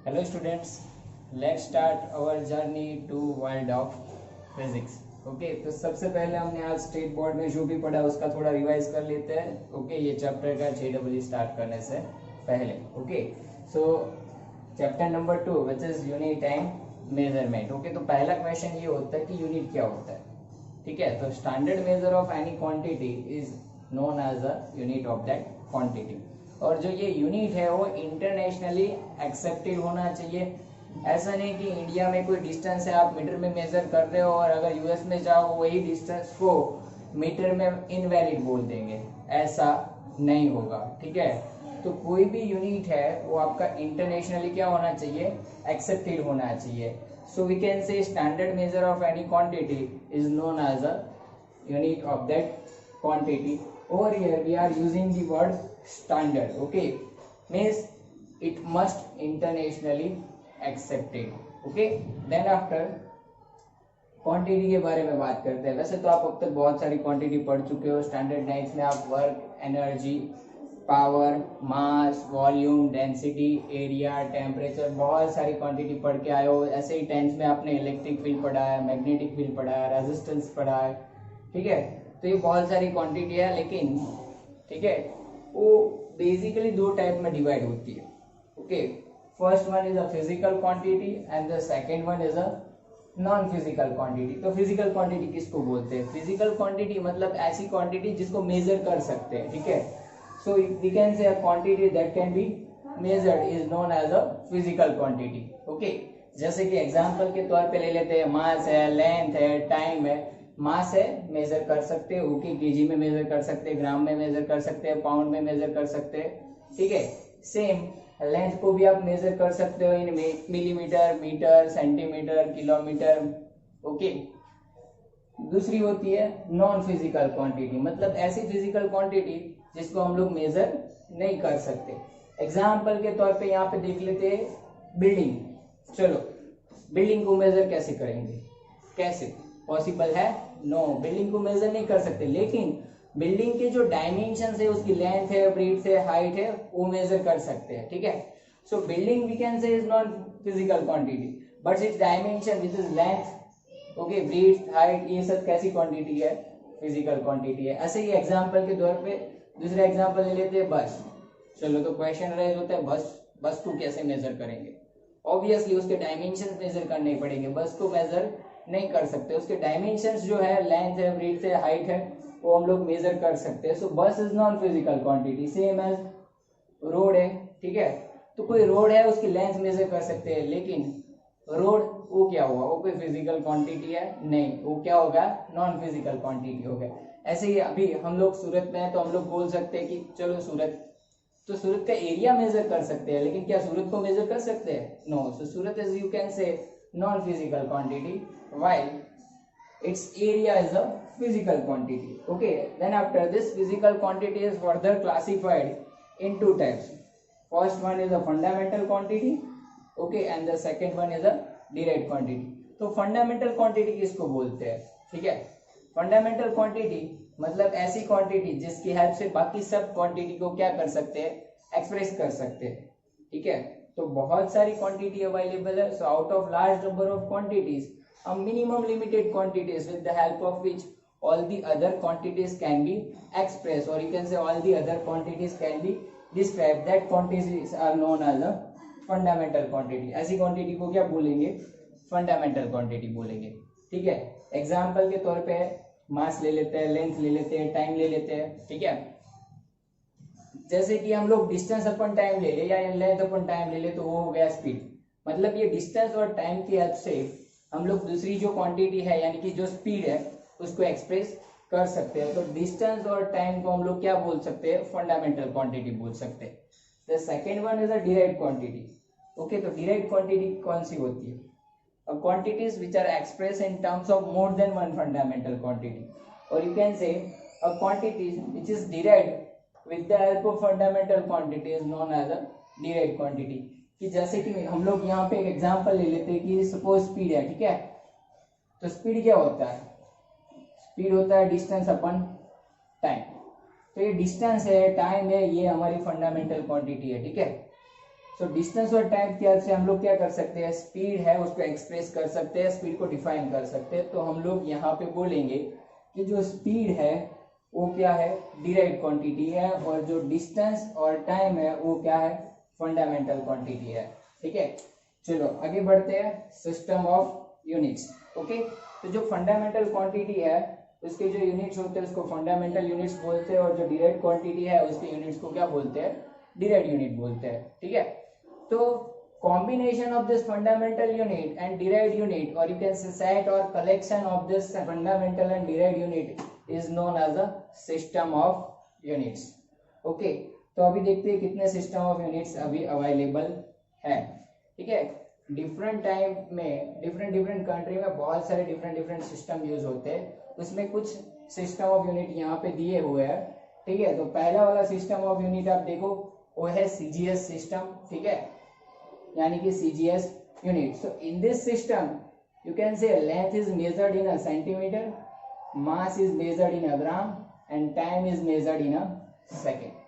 Hello students, let's start our journey to world of physics. Okay तो सबसे पहले हमने आज स्टेट बोर्ड में जो भी पढ़ा उसका थोड़ा रिवाइज कर लेते हैं. ओके ये चैप्टर का JEE स्टार्ट करने से पहले. Okay so chapter number 2 which is unit and measurement. Okay तो पहला क्वेश्चन ये होता है कि यूनिट क्या होता है. ठीक है, तो standard measure of any quantity is known as a unit of that quantity. और जो ये यूनिट है वो इंटरनेशनली एक्सेप्टेड होना चाहिए. ऐसा नहीं कि इंडिया में कोई डिस्टेंस है आप मीटर में मेजर कर रहे हो और अगर यूएस में जाओ वही डिस्टेंस को मीटर में इनवैलिड बोल देंगे, ऐसा नहीं होगा. ठीक है, तो कोई भी यूनिट है वो आपका इंटरनेशनली क्या होना चाहिए, एक्सेप्टेड होना चाहिए. So we can say standard measure of any quantity is known as a unit of that quantity. Over here we are using the word standard. Okay, means it must internationally accepted. Okay, then after quantity के बारे में बात करते हैं. वैसे तो आप अब तक बहुत सारी क्वांटिटी पढ़ चुके हो. स्टैंडर्ड नाइट्स में आप वर्क, एनर्जी, पावर, मास, वॉल्यूम, डेंसिटी, एरिया, टेम्परेचर, बहुत सारी क्वांटिटी पढ़ के आए हो. ऐसे ही टेंथ में आपने इलेक्ट्रिक फील्ड पढ़ा है, मैग्नेटिक फील्ड पढ़ा है, रेजिस्टेंस पढ़ा है. ठीक है, तो ये बहुत सारी क्वांटिटी है, लेकिन ठीक है वो बेसिकली दो टाइप में डिवाइड होती है. Okay, first one is a physical quantity and the second one is a non physical quantity. तो फिजिकल क्वांटिटी किसको बोलते हैं? फिजिकल क्वांटिटी मतलब ऐसी क्वांटिटी जिसको मेजर कर सकते हैं. ठीक है, सो we can say a quantity that can be measured is known as a physical quantity. Okay, जैसे कि एग्जांपल के तौर पे ले लेते हैं, मास है, लेंथ है, टाइम है. मास है, मेजर कर सकते हैं. ओके, केजी में मेजर कर सकते हैं, ग्राम में मेजर कर सकते हैं, पाउंड में मेजर कर सकते हैं. ठीक है, सेम लेंथ को भी आप मेजर कर सकते हो in millimetre, metre, centimetre, kilometre. Okay, दूसरी होती है नॉन फिजिकल क्वांटिटी, मतलब ऐसी फिजिकल क्वांटिटी जिसको हम लोग मेजर नहीं कर सकते. एग्जाम्पल के तौर पे यहाँ पे देख लेते हैं बिल्डिंग. चलो, बिल्डिंग को मेजर कैसे करेंगे? कैसे पॉसिबल है? नो, बिल्डिंग को मेजर नहीं कर सकते, लेकिन बिल्डिंग के जो डायमेंशन है, उसकी लेंथ है, ब्रीथ है, हाइट है, वो मेजर कर सकते हैं. ठीक है, so building we can say is non physical quantity but its dimension which is length, okay, breadth, height, ये सब कैसी क्वांटिटी है? फिजिकल क्वांटिटी है. ऐसे ही एग्जाम्पल के तौर पे दूसरा एग्जाम्पल ले लेते हैं बस. चलो, तो क्वेश्चन राइज होता है बस को कैसे मेजर करेंगे? ऑब्वियसली उसके डायमेंशन मेजर करने पड़ेंगे. बस को मेजर नहीं कर सकते, उसके डायमेंशंस जो है, लेंथ है, ब्रीथ है, हाइट है, वो हम लोग मेजर कर सकते हैं. So bus is non physical quantity. Same as road है. ठीक है, तो कोई रोड है, उसकी लेंथ मेजर कर सकते हैं, लेकिन रोड वो क्या हुआ? वो कोई फिजिकल क्वांटिटी है? नहीं, वो क्या होगा? नॉन फिजिकल क्वांटिटी होगा. ऐसे ही अभी हम लोग सूरत में है तो हम लोग बोल सकते हैं कि चलो सूरत, तो सूरत का एरिया मेजर कर सकते हैं, लेकिन क्या सूरत को मेजर कर सकते हैं? No. So Surat is, you can say, non-physical quantity while its area is a physical quantity. Okay, then after this, physical quantity is further classified in two types. First one is a fundamental quantity, okay, and the second one is a derived quantity. तो fundamental quantity किसको बोलते हैं? ठीक है, fundamental quantity मतलब ऐसी quantity जिसकी help से बाकी सब क्वांटिटी को क्या कर सकते हैं? एक्सप्रेस कर सकते हैं. ठीक है, तो बहुत सारी क्वांटिटी अवेलेबल है. So out of large number of quantities, a minimum limited quantities with the help of which all the other quantities can be expressed, or you can say all the other quantities can be described. That quantities are known as a fundamental quantity. ऐसी quantity को क्या बोलेंगे? Fundamental quantity बोलेंगे. ठीक है, example के तौर पे मास ले लेते हैं, लेंथ ले लेते हैं, टाइम ले लेते हैं. ठीक है, जैसे कि हम लोग डिस्टेंस अपन टाइम ले ले या लेंथ अपन टाइम ले ले, तो वो हो गया स्पीड. मतलब ये डिस्टेंस और टाइम की हेल्प से हम लोग दूसरी जो क्वांटिटी है, यानी कि जो स्पीड है, उसको एक्सप्रेस कर सकते हैं. तो डिस्टेंस और टाइम को हम लोग क्या बोल सकते हैं? फंडामेंटल क्वांटिटी बोल सकते हैं. The second one is a derived quantity. Okay, तो डिराइव्ड क्वांटिटी कौन सी होती है? Quantities which are express in terms of more than one fundamental quantity, और you can say a quantities which is derived with the help of fundamental quantity is known as a derived quantity. कि जैसे कि हम लोग यहाँ पे एक example ले लेते हैं कि सपोज स्पीड है. ठीक है, तो स्पीड क्या होता है? स्पीड होता है डिस्टेंस अपन टाइम. तो ये डिस्टेंस है, टाइम है, ये हमारी फंडामेंटल क्वांटिटी है. ठीक है, सो डिस्टेंस और टाइम के से हम लोग क्या कर सकते हैं, स्पीड है उसको एक्सप्रेस कर सकते हैं, स्पीड को डिफाइन कर सकते हैं। तो हम लोग यहाँ पे बोलेंगे कि जो स्पीड है वो क्या है, डिराइव्ड क्वांटिटी है, और जो डिस्टेंस और टाइम है वो क्या है, फंडामेंटल क्वांटिटी है। ठीक है, चलो आगे बढ़ते हैं, सिस्टम ऑफ यूनिट्स। ओके, तो जो फंडामेंटल क्वांटिटी है उसके जो यूनिट्स होते हैं उसको फंडामेंटल यूनिट्स बोलते हैं, और जो डिराइव्ड क्वांटिटी है उसके यूनिट्स को क्या बोलते हैं, डिराइव्ड यूनिट बोलते हैं। ठीक है, तो combination of this fundamental unit and derived unit, or you can say set or collection of this fundamental and derived unit is known as a system of units. Okay, तो अभी देखते हैं कितने सिस्टम ऑफ यूनिट्स अभी available है। ठीक है, different time में डिफरेंट कंट्री में बहुत सारे डिफरेंट सिस्टम यूज होते हैं, उसमें कुछ सिस्टम ऑफ यूनिट यहाँ पे दिए हुए हैं। ठीक है, तो पहला वाला सिस्टम ऑफ यूनिट आप देखो वो है सीजीएस सिस्टम। ठीक है, यानी कि CGS unit. So in this system you can say length is measured in a centimeter, mass is measured in a gram and time is measured in a second.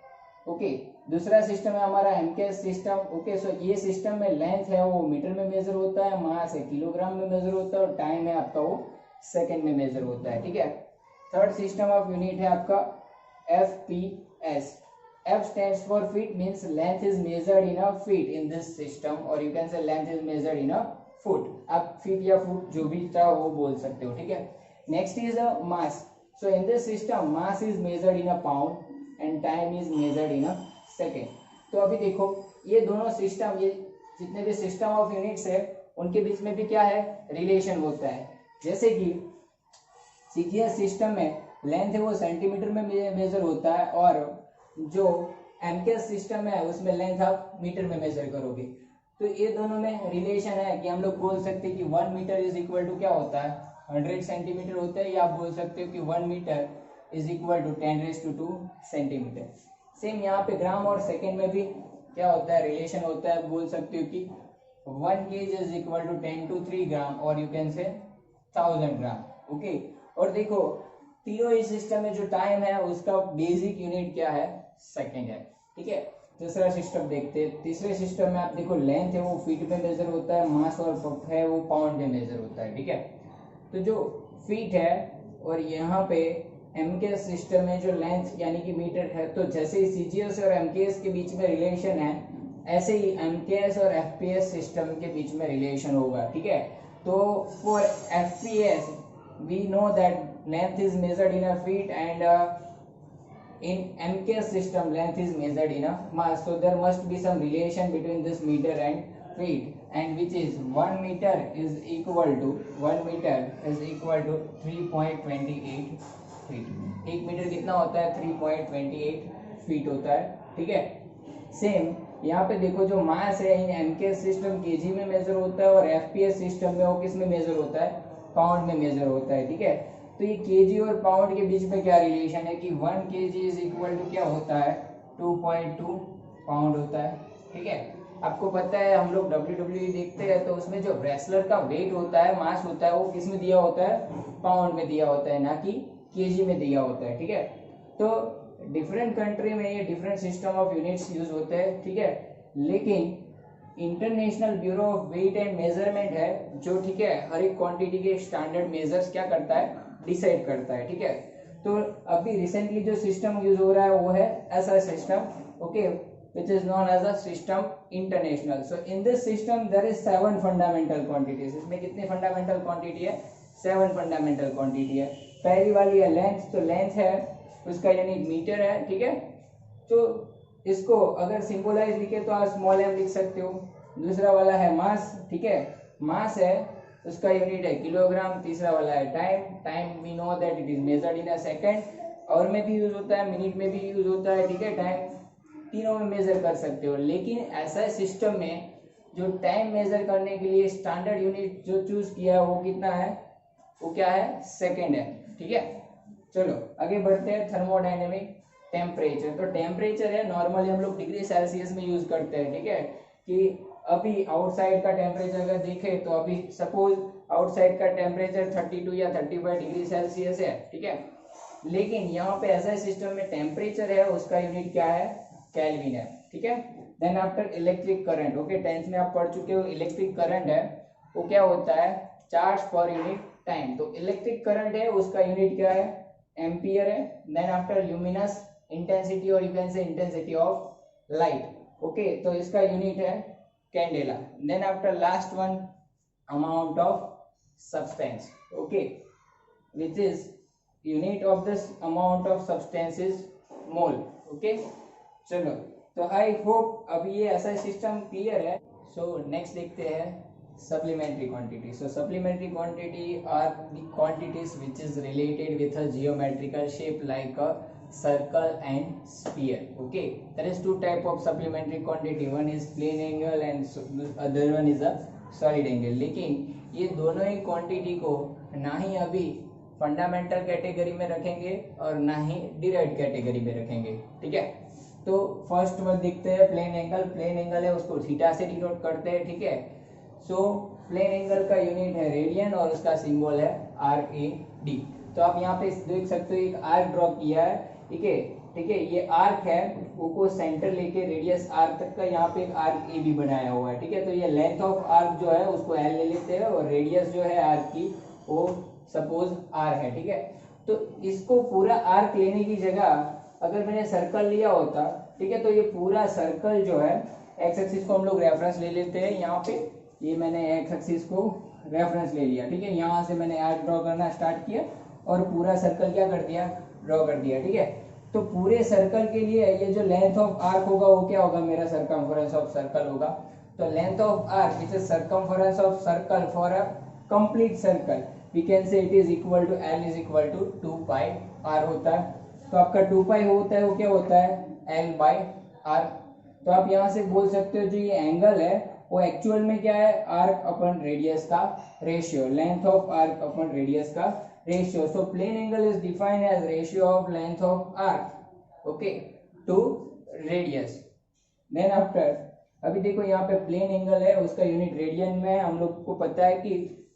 Okay, दूसरा system है हमारा MKS system. Okay, सो ये system में length है वो metre में measure होता है, मास है किलोग्राम में मेजर होता है, और टाइम है आपका वो सेकंड में मेजर होता है। ठीक है, थर्ड सिस्टम ऑफ यूनिट है आपका FPS। F stands for feet, means length is measured in a feet in this system, or you can say length is measured in a foot. आप feet या foot जो भी चाहो वो बोल सकते हो। ठीक है, next is a mass. So in this system mass is measured in a pound and time is measured in a second. तो अभी देखो ये दोनों सिस्टम, ये जितने भी सिस्टम ऑफ यूनिट्स है उनके बीच में भी क्या है, रिलेशन होता है। जैसे कि सीजीएस सिस्टम में लेंथ है वो सेंटीमीटर में मेजर होता है, और जो एमकेएस सिस्टम है उसमें लेंथ आप मीटर में मेजर करोगे। तो ये दोनों में रिलेशन है कि हम लोग बोल सकते हैं कि 1 मीटर इज इक्वल टू क्या होता है, 100 सेंटीमीटर होता है, या आप बोल सकते हो कि 1 metre is equal to 10⁻² centimetre. Same यहाँ पे ग्राम और सेकेंड में भी क्या होता है, रिलेशन होता है। बोल सकते हो कि 1 kg is equal to 10 to 3 gram, और यू कैन से 1000 ग्राम। ओके, और देखो तीनों ही सिस्टम में जो टाइम है उसका बेसिक यूनिट क्या है, सेकंड है। ठीक है, दूसरा सिस्टम देखते हैं। तीसरे सिस्टम में आप देखो लेंथ है वो फीट में मेजर होता है, मास और है वो पाउंड में मेजर होता है। ठीक है, तो जो फीट है और यहाँ पे एमकेएस सिस्टम में जो लेंथ यानी कि मीटर है, तो जैसे ही सीजीएस और एमकेएस के बीच में रिलेशन है ऐसे ही एमकेएस और एफपीएस सिस्टम के बीच में रिलेशन होगा। ठीक है, तो for FPS we know that length is measured in a feet, and in MKS system length is measured in a mass. So there must be some relation between this meter and feet, and which is 1 meter is equal to 3.28 feet. 1 metre कितना होता है, 3.28 feet होता है। ठीक है, same यहाँ पे देखो जो मास है इन एमकेएस सिस्टम केजी में मेजर होता है, और एफपीएस सिस्टम में वो किस में मेजर होता है, पाउंड में मेजर होता है। ठीक है, तो ये केजी और पाउंड के बीच में क्या रिलेशन है कि 1 kg इज इक्वल टू क्या होता है, 2.2 पाउंड होता है। ठीक है, आपको पता है हम लोग WWE देखते हैं तो उसमें जो रेसलर का वेट होता है, मास होता है, वो किस में दिया होता है, पाउंड में दिया होता है, ना कि केजी में दिया होता है। ठीक है, तो डिफरेंट कंट्री में ये different system of units use होते हैं। ठीक है, लेकिन international bureau of weight and measurement है जो, ठीक है, हर एक क्वांटिटी के स्टैंडर्ड मेजर्स क्या करता है, डिसाइड करता है। ठीक है, तो अभी रिसेंटली जो सिस्टम यूज हो रहा है वो है ऐसा system, okay, which is known as a system international. So in this system there is 7 fundamental quantities. इसमें कितनी फंडामेंटल क्वांटिटी है, 7 फंडामेंटल क्वांटिटी है। पहली वाली है लेंथ, तो लेंथ है उसका यूनिट मीटर है। ठीक है, तो इसको अगर सिंबलाइज लिखे तो आप स्मॉल m लिख सकते हो। दूसरा वाला है मास। ठीक है, मास है उसका यूनिट है किलोग्राम। तीसरा वाला है time, time we know that it is measured in a second, और में भी यूज होता है, मिनट में भी यूज होता है। ठीक है, टाइम तीनों में मेजर कर सकते हो, लेकिन ऐसा सिस्टम में जो टाइम मेजर करने के लिए स्टैंडर्ड यूनिट जो चूज किया है वो कितना है, वो क्या है, सेकंड है। ठीक है, चलो आगे बढ़ते हैं। थर्मोडायनेमिक टेम्परेचर, तो टेम्परेचर है नॉर्मली हम लोग डिग्री सेल्सियस में यूज करते हैं। ठीक है, कि अभी आउटसाइड का टेम्परेचर अगर देखें तो अभी सपोज आउटसाइड का टेम्परेचर 32 या 35 डिग्री सेल्सियस है। ठीक है, लेकिन यहाँ पे ऐसा सिस्टम में टेम्परेचर है उसका यूनिट क्या है, केल्विन है। ठीक है, then after electric current, okay 10th में आप पढ़ चुके हो इलेक्ट्रिक करंट है वो क्या होता है, चार्ज पर यूनिट टाइम। तो इलेक्ट्रिक करंट है उसका यूनिट क्या है, एम्पियर है। देन आफ्टर ल्यूमिनस इंटेंसिटी और you can say intensity of light, okay तो इसका यूनिट है candela. Then after last one amount of substance, okay which is unit of this amount of substance is mole, okay चलो तो I hope अब ये ऐसा system clear है। So next देखते हैं supplementary quantity. So supplementary quantity are the quantities which is related with a geometrical shape like a circle and sphere, okay there is two type of supplementary quantity, one is plane angle and other one is a solid angle। लेकिन ये दोनों ही quantity को ना ही अभी fundamental category में रखेंगे और ना ही डिराइव्ड कैटेगरी में रखेंगे, ठीक है। तो फर्स्ट वन देखते हैं प्लेन एंगल। प्लेन एंगल है उसको थीटा से डिनोट करते हैं, ठीक है। सो प्लेन एंगल का यूनिट है रेडियन और उसका सिंबल है RAD। तो आप यहाँ पे देख सकते हो एक आर्क ड्रॉ किया है, ठीक है ठीक है। ये आर्क है वो सेंटर लेके रेडियस आर तक का यहाँ पे एक आर्क AB बनाया हुआ है, ठीक है। तो ये लेंथ ऑफ आर्क जो है उसको L ले लेते हैं और रेडियस जो है आर्क की वो सपोज R है, ठीक है। तो इसको पूरा आर्क लेने की जगह अगर मैंने सर्कल लिया होता, ठीक है, तो ये पूरा सर्कल जो है एक्स एक्सिस को हम लोग रेफरेंस ले लेते हैं। यहाँ पे ये मैंने एक्स एक्सिस को रेफरेंस ले लिया, ठीक है। यहाँ से मैंने आर्क ड्रॉ करना स्टार्ट किया और पूरा सर्कल क्या कर दिया, ड्रॉ कर दिया, ठीक है। तो पूरे सर्कल के लिए ये जो लेंथ ऑफ आर्क होगा वो क्या होगा, मेरा सर्कमफरेंस ऑफ सर्कल होगा। तो length of arc is circumference of circle for a complete circle, we can say it is equal to L is equal to 2 pi R होता है। तो आपका 2 पाई होता है वो क्या होता है, L बाई R। तो आप यहाँ से बोल सकते हो जो ये एंगल है वो एक्चुअल में क्या है, आर्क अपन रेडियस का ratio, length of arc upon radius का ratio. So plane angle is defined as ratio of length of arc, okay, to radius. Then after अभी देखो यहाँ पे प्लेन एंगल है उसका यूनिट रेडियन में, हम लोग को पता है कि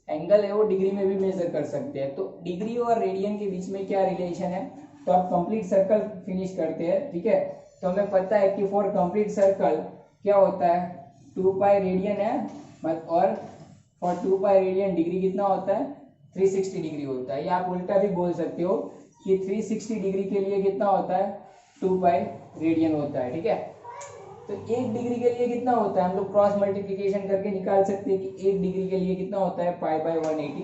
एंगल है वो डिग्री में भी मेजर कर सकते हैं। तो डिग्री और रेडियन के बीच में क्या रिलेशन है, तो आप कंप्लीट सर्कल फिनिश करते हैं, ठीक है। तो हमें पता है कि फॉर कंप्लीट सर्कल क्या होता है, 2 पाई रेडियन है और फॉर 2 पाई रेडियन डिग्री कितना होता है, 360 डिग्री होता है। या आप उल्टा भी बोल सकते हो कि 360 डिग्री के लिए कितना होता है, 2 पाई रेडियन होता है, ठीक है। तो 1 डिग्री के लिए कितना होता है, हम लोग क्रॉस मल्टीप्लिकेशन करके निकाल सकते हैं कि 1 डिग्री के लिए कितना होता है, पाई बाय 180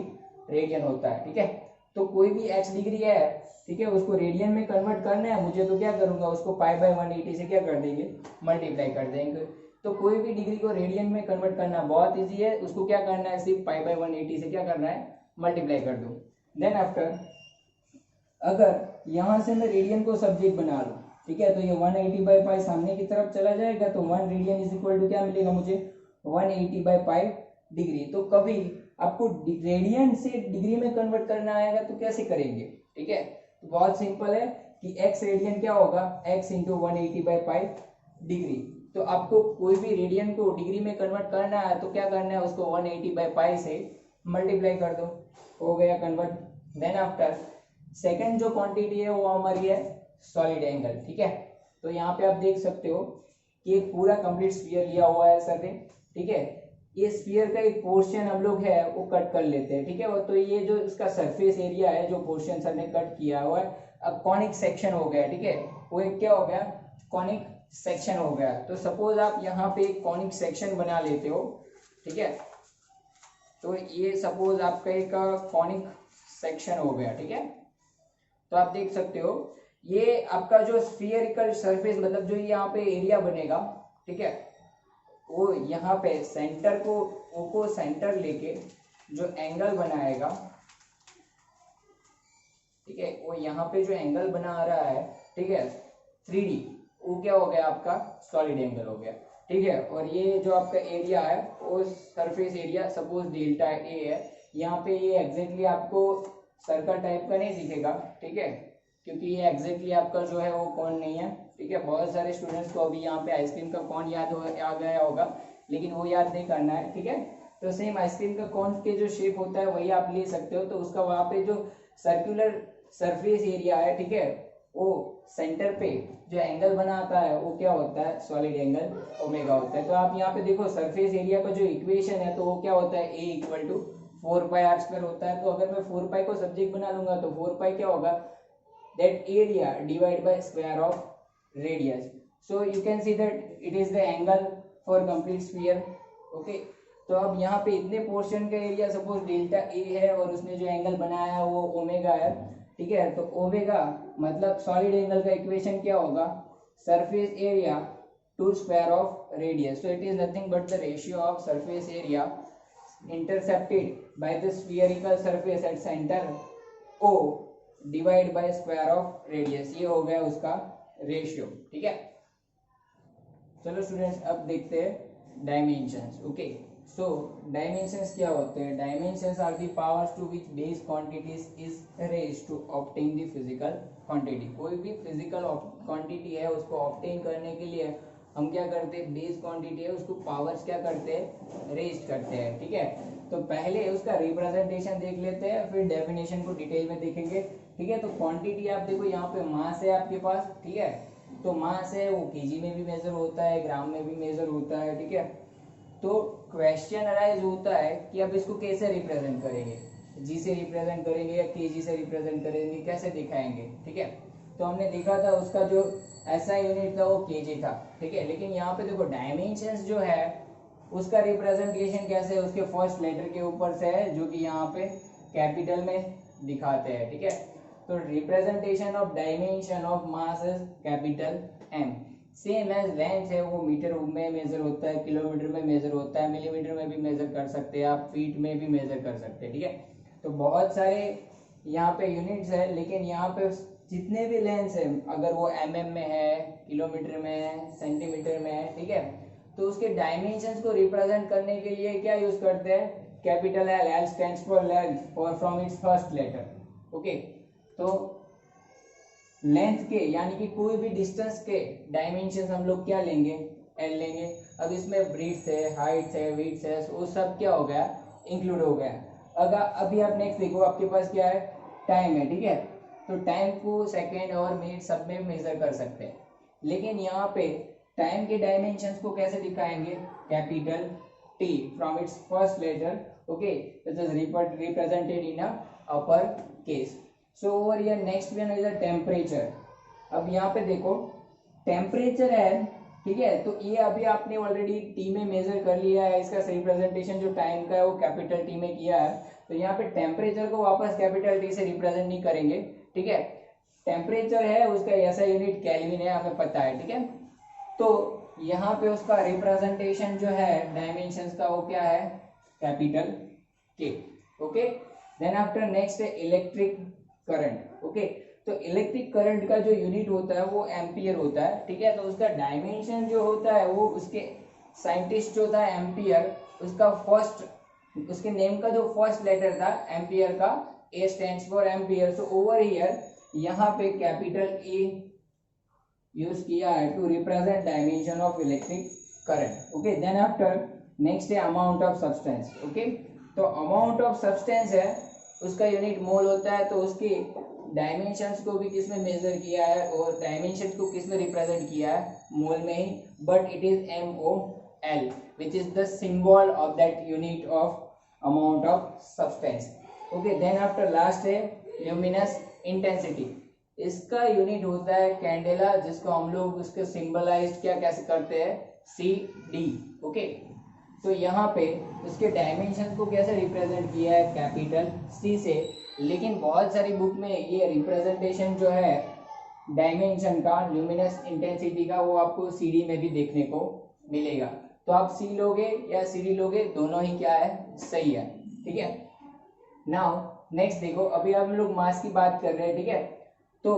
रेडियन होता है, ठीक है। तो कोई भी x डिग्री है, ठीक है, उसको रेडियन में कन्वर्ट करना है मुझे, तो क्या करूंगा, उसको पाई बाय 180 से क्या कर देंगे, मल्टीप्लाई कर देंगे। तो कोई भी डिग्री को रेडियन में कन्वर्ट करना बहुत ईजी है, उसको क्या करना है, सिर्फ पाई बाय 180 से क्या करना है, मल्टीप्लाई कर दो। देन आफ्टर अगर यहाँ से मैं रेडियन को सब्जेक्ट बना लूँ, ठीक है, तो ये 180 बाई पाई सामने की तरफ चला जाएगा, तो 1 रेडियन इज इक्वल टू क्या मिलेगा मुझे, 180 बाई पाई डिग्री। तो कभी आपको रेडियन से डिग्री में कन्वर्ट करना आएगा तो कैसे करेंगे, ठीक है। तो बहुत सिंपल है कि x रेडियन क्या होगा, x into 180 by pi degree. तो आपको कोई भी रेडियन को डिग्री में कन्वर्ट करना है तो क्या करना है, उसको 180 बाई पाई से मल्टीप्लाई कर दो, हो गया कन्वर्ट। देन आफ्टर सेकेंड जो क्वांटिटी है वो हमारी है सॉलिड एंगल, ठीक है। तो यहाँ पे आप देख सकते हो कि एक पूरा कंप्लीट स्फीयर लिया हुआ है सर ने, ठीक है। ये स्फीयर का एक पोर्शन हम लोग है वो कट कर लेते हैं, ठीक है। तो ये जो इसका सरफेस एरिया है जो पोर्शन सर ने कट किया हुआ है, अब कॉनिक सेक्शन हो गया, ठीक है। वो एक क्या हो गया, कॉनिक सेक्शन हो गया। तो सपोज आप यहाँ पे एक कॉनिक सेक्शन बना लेते हो, ठीक है। तो ये सपोज आपका एक कॉनिक सेक्शन हो गया, ठीक है। तो आप देख सकते हो ये आपका जो स्फीयरिकल सरफेस, मतलब जो यहाँ पे एरिया बनेगा, ठीक है, वो यहाँ पे सेंटर को सेंटर लेके जो एंगल बनाएगा, ठीक है, वो यहाँ पे जो एंगल बना रहा है, ठीक है, 3D, वो क्या हो गया आपका सॉलिड एंगल हो गया, ठीक है। और ये जो आपका एरिया है वो surface area suppose delta A है। यहाँ पे ये एग्जैक्टली आपको सर्कल टाइप का नहीं दिखेगा, ठीक है, क्योंकि ये एग्जैक्टली आपका जो है वो कौन नहीं है, ठीक है। बहुत सारे स्टूडेंट्स को अभी यहाँ पे आइसक्रीम का कौन आ गया होगा, लेकिन वो याद नहीं करना है, ठीक है। तो सेम आइसक्रीम का कौन के जो शेप होता है वही आप ले सकते हो। तो उसका वहाँ पे जो सर्कुलर सरफेस एरिया है, ठीक है, वो सेंटर पे जो एंगल बनाता है वो क्या होता है, सॉलिड एंगल ओमेगा होता है। तो आप यहाँ पे देखो सरफेस एरिया का जो इक्वेशन है तो वो क्या होता है, ए इक्वल टू 4πr² होता है। तो अगर मैं 4π को सब्जेक्ट बना लूंगा तो 4π क्या होगा, that area divide by square of radius. So you can see that it is the angle for complete sphere. Okay, तो अब यहाँ पे इतने पोर्शन का एरिया सपोज डेल्टा ए है और उसने जो एंगल बनाया है वो ओमेगा है, ठीक है। तो ओमेगा मतलब सॉलिड एंगल का इक्वेशन क्या होगा, surface area to square of radius. So it is nothing but the ratio of surface area intercepted by the spherical surface at centre O divide by square of radius. ये हो गया उसका ratio, ठीक है। चलो students अब देखते हैं डायमेंशंस। ओके, सो डायमेंशंस क्या होते हैं, dimensions are the powers to which base quantities is raised to obtain the physical quantity. कोई भी फिजिकल क्वांटिटी है उसको ऑब्टेन करने के लिए हम क्या करते हैं, बेस क्वांटिटी है उसको पावर्स क्या करते हैं, रेज्ड करते हैं, ठीक है। तो पहले उसका रिप्रेजेंटेशन देख लेते हैं, फिर डेफिनेशन को डिटेल में देखेंगे, ठीक है। तो क्वांटिटी आप देखो यहाँ पे मास है आपके पास, ठीक है। तो मास है वो केजी में भी मेजर होता है, ग्राम में भी मेजर होता है, ठीक है। तो क्वेश्चन अराइज होता है कि अब इसको कैसे रिप्रेजेंट करेंगे, जी से रिप्रेजेंट करेंगे या केजी से रिप्रेजेंट करेंगे, कैसे दिखाएंगे, ठीक है। तो हमने देखा था उसका जो ऐसा यूनिट था वो केजी था, ठीक है। लेकिन यहाँ पे देखो डायमेंशंस जो है उसका रिप्रेजेंटेशन कैसे है, उसके फर्स्ट लेटर के ऊपर से है जो कि यहाँ पे कैपिटल में दिखाते हैं, ठीक है। तो representation of dimension of mass is capital M. Same as length है वो मीटर में मेजर होता है, किलोमीटर में मेजर होता है, मिलीमीटर में भी मेजर कर सकते हैं आप, फीट में भी मेजर कर सकते हैं, ठीक है। तो बहुत सारे यहाँ पे यूनिट्स है, लेकिन यहाँ पे जितने भी लेंथ है अगर वो mm में है, किलोमीटर में है, सेंटीमीटर में है, ठीक है। तो उसके डायमेंशंस को रिप्रेजेंट करने के लिए क्या यूज करते हैं, capital L. L stands for length और from its first letter, okay. तो लेंथ के यानी कि कोई भी डिस्टेंस के डायमेंशंस हम लोग क्या लेंगे, एल लेंगे। अब इसमें ब्रीड्थ है, हाइट है, विड्थ है, वो सब क्या हो गया, इंक्लूड हो गया। अगर अभी आप नेक्स्ट देखो, आपके पास क्या है, टाइम है, ठीक है। तो टाइम को सेकेंड और मिनट सब में मेजर कर सकते हैं, लेकिन यहाँ पे टाइम के डायमेंशंस को कैसे दिखाएंगे, capital T from its first letter, okay, which is represented in a upper case. So over here next one is a temperature. अब यहाँ पे देखो टेम्परेचर है, ठीक है। तो ये अभी आपने ऑलरेडी टी में मेजर कर लिया है, इसका रिप्रेजेंटेशन जो टाइम का है वो कैपिटल टी में किया है। तो यहाँ पे टेम्परेचर को वापस कैपिटल टी से रिप्रेजेंट नहीं करेंगे, ठीक है। टेम्परेचर है उसका ऐसा यूनिट केल्विन है, हमें पता है, ठीक है। तो यहाँ पे उसका रिप्रेजेंटेशन जो है डायमेंशंस का वो क्या है, कैपिटल के, ओके। देन आफ्टर नेक्स्ट है इलेक्ट्रिक करंट, ओके। तो इलेक्ट्रिक करंट का जो यूनिट होता है वो एम्पियर होता है, ठीक है। तो उसका डायमेंशन जो होता है वो उसके साइंटिस्ट जो था एम्पियर, उसका फर्स्ट, उसके नेम का जो फर्स्ट लेटर था एम्पियर का, A stands for ampere. So over here यहाँ पे कैपिटल ए यूज किया है to represent dimension of electric current, okay. Then after next है अमाउंट ऑफ सब्सटेंस, ओके। तो अमाउंट ऑफ सब्सटेंस है उसका यूनिट मोल होता है। तो उसकी डायमेंशंस को भी किसमें मेजर किया है और डायमेंशन को किसमें रिप्रेजेंट किया है, मोल में ही, but it is MOL which is the symbol of that unit of amount of substance, okay। then after last है luminous intensity। इसका यूनिट होता है कैंडेला, जिसको हम लोग उसके सिंबलाइज क्या कैसे करते हैं, CD, ओके। तो यहाँ पे उसके डायमेंशन को कैसे रिप्रेजेंट किया है, कैपिटल C से। लेकिन बहुत सारी बुक में ये रिप्रेजेंटेशन जो है डायमेंशन का, ल्यूमिनस इंटेंसिटी का, वो आपको CD में भी देखने को मिलेगा। तो आप C लोगे या CD लोगे, दोनों ही क्या है, सही है, ठीक है। नाउ नेक्स्ट देखो, अभी हम लोग मास की बात कर रहे हैं, ठीक है। तो